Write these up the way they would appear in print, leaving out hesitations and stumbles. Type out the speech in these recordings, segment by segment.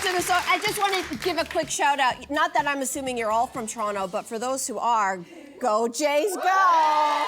Listen, so I just want to give a quick shout out. Not that I'm assuming you're all from Toronto, but for those who are, go Jays, go!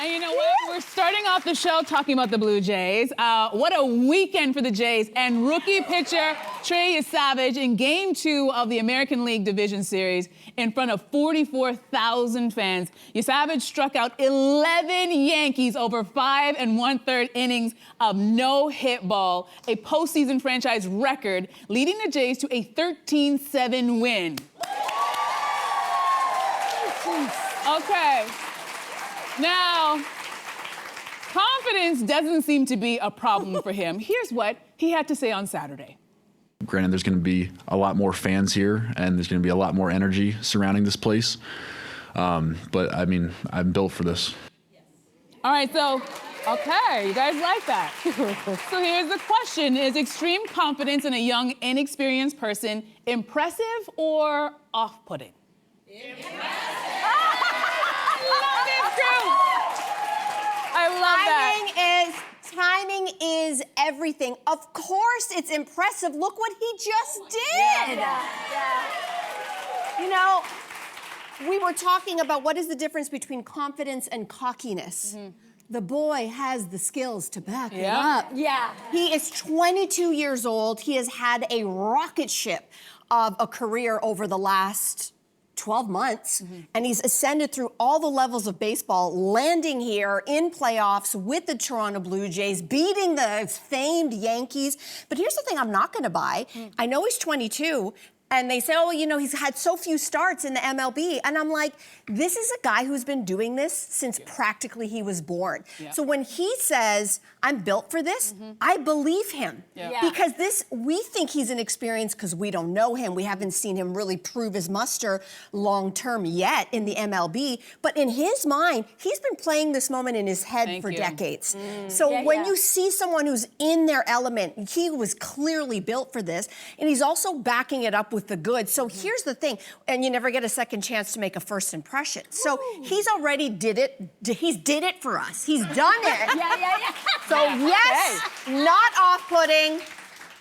And you know what? We're starting off the show talking about the Blue Jays. What a weekend for the Jays. And rookie pitcher Trey Savage in Game 2 of the American League Division Series in front of 44,000 fans. Savage struck out 11 Yankees over 5 1/3 innings of no-hit ball, a postseason franchise record, leading the Jays to a 13-7 win. Okay. Now, confidence doesn't seem to be a problem for him. Here's what he had to say on Saturday. Granted, there's going to be a lot more fans here, and there's going to be a lot more energy surrounding this place. But, I mean, I'm built for this. All right, so, okay, you guys like that. So here's the question. Is extreme confidence in a young, inexperienced person impressive or off-putting? I love that. Timing is everything. Of course it's impressive. Look what he just did. You know, we were talking about what is the difference between confidence and cockiness. The boy has the skills to back it up. Yeah. He is 22 years old. He has had a rocket ship of a career over the last 12 months, and he's ascended through all the levels of baseball, landing here in playoffs with the Toronto Blue Jays, beating the famed Yankees. But here's the thing I'm not gonna buy. I know he's 22, and they say, oh, you know, he's had so few starts in the MLB. And I'm like, this is a guy who's been doing this since practically he was born. So when he says, I'm built for this, I believe him. Because we think he's inexperienced because we don't know him. We haven't seen him really prove his muster long-term yet in the MLB. But in his mind, he's been playing this moment in his head for decades. So when you see someone who's in their element, he was clearly built for this. And he's also backing it up with the good. So here's the thing, and you never get a second chance to make a first impression. So he's already did it. He's did it for us. He's done it. So yes, not off-putting.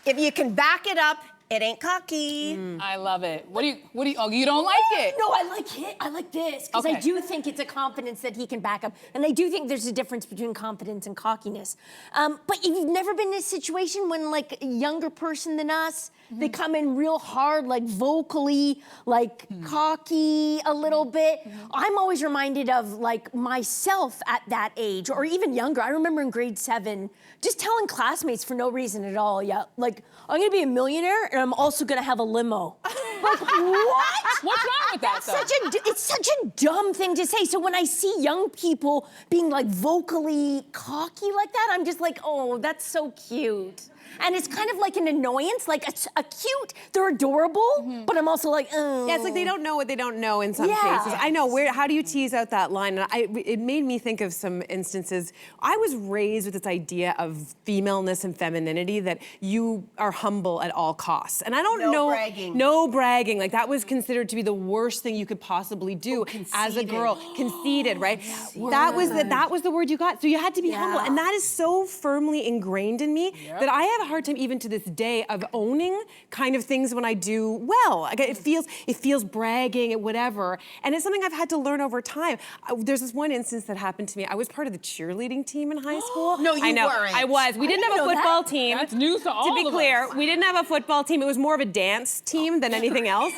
If you can back it up, it ain't cocky. I love it. What do you, oh, you don't like it? No, I like it. I like this. Because I do think it's a confidence that he can back up. And I do think there's a difference between confidence and cockiness. But if you've never been in a situation when like a younger person than us, they come in real hard, like vocally, like cocky a little bit. I'm always reminded of like myself at that age, or even younger. I remember in grade 7, just telling classmates for no reason at all, like, I'm gonna be a millionaire and I'm also gonna have a limo. Like, what? What's wrong with that, though? It's such a dumb thing to say. So when I see young people being like vocally cocky like that, I'm just like, oh, that's so cute. And it's kind of like an annoyance, like a cute, they're adorable, but I'm also like, oh. Yeah, it's like they don't know what they don't know in some cases. I know, how do you tease out that line? And it made me think of some instances. I was raised with this idea of femaleness and femininity, that you are humble at all costs. And I don't know. No bragging. No bragging. Like that was considered to be the worst thing you could possibly do as a girl. Conceited, right? That was the word you got. So you had to be humble. And that is so firmly ingrained in me that I have a hard time even to this day of owning kind of things when I do well. Like it feels bragging and whatever. And it's something I've had to learn over time. There's this one instance that happened to me. I was part of the cheerleading team in high school. No, you weren't. I was. We didn't have a football team. That's news to all of us. To be clear, we didn't have a football team. It was more of a dance team than anything else.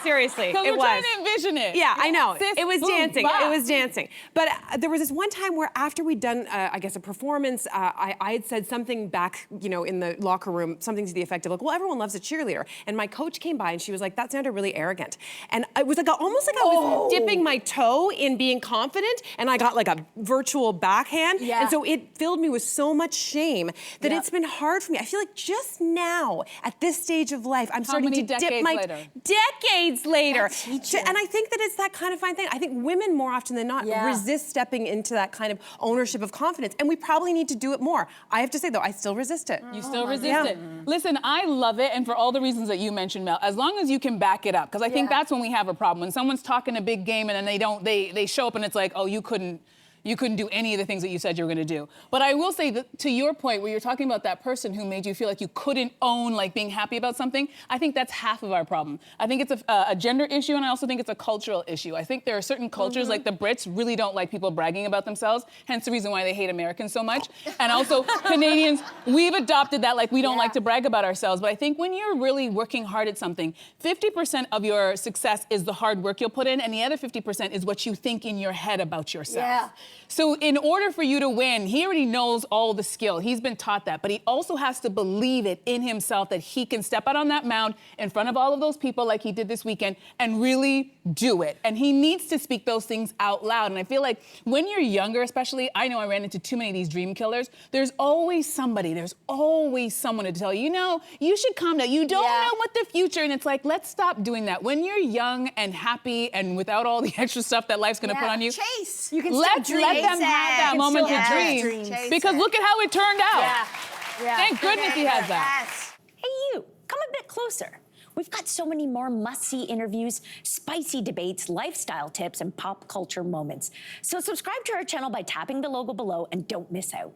Seriously, So it we're was. trying to envision it. Yeah, I know. Sis, It was boom, dancing. bop. It was dancing. But there was this one time where after we'd done, I guess, a performance, I had said something back, in the locker room, something to the effect of like, well, everyone loves a cheerleader. And my coach came by and she was like, that sounded really arrogant. And it was like almost like I was dipping my toe in being confident, and I got like a virtual backhand. And so it filled me with so much shame that it's been hard for me. I feel like just now, at this stage of life, I'm starting to dip my decades later. And I think that it's that kind of fine thing. I think women more often than not resist stepping into that kind of ownership of confidence, and we probably need to do it more. I have to say though, I still resist it. You still resist it. Listen, I love it, and for all the reasons that you mentioned, Mel, as long as you can back it up, because I think that's when we have a problem. When someone's talking a big game and then they show up and it's like, oh, you couldn't you couldn't do any of the things that you said you were going to do. But I will say that to your point, where you're talking about that person who made you feel like you couldn't own like being happy about something, I think that's half of our problem. I think it's a gender issue, and I also think it's a cultural issue. I think there are certain cultures, like the Brits, really don't like people bragging about themselves, hence the reason why they hate Americans so much. And also Canadians, we've adopted that, like we don't like to brag about ourselves. But I think when you're really working hard at something, 50% of your success is the hard work you'll put in, and the other 50% is what you think in your head about yourself. Yeah. So in order for you to win, he already knows all the skill. He's been taught that, but he also has to believe it in himself that he can step out on that mound in front of all of those people like he did this weekend and really do it. And he needs to speak those things out loud. And I feel like when you're younger, especially, I know I ran into too many of these dream killers. There's always somebody, there's always someone to tell you, you know, you should calm down. You don't know what the future, and it's like, let's stop doing that. When you're young and happy and without all the extra stuff that life's gonna put on you, Chase. You can let still dream. them have that moment to dream. Chase Because it. look at how it turned out. Yeah. Thank goodness he has that. Yes. Hey, you, come a bit closer. We've got so many more must-see interviews, spicy debates, lifestyle tips, and pop culture moments. So subscribe to our channel by tapping the logo below and don't miss out.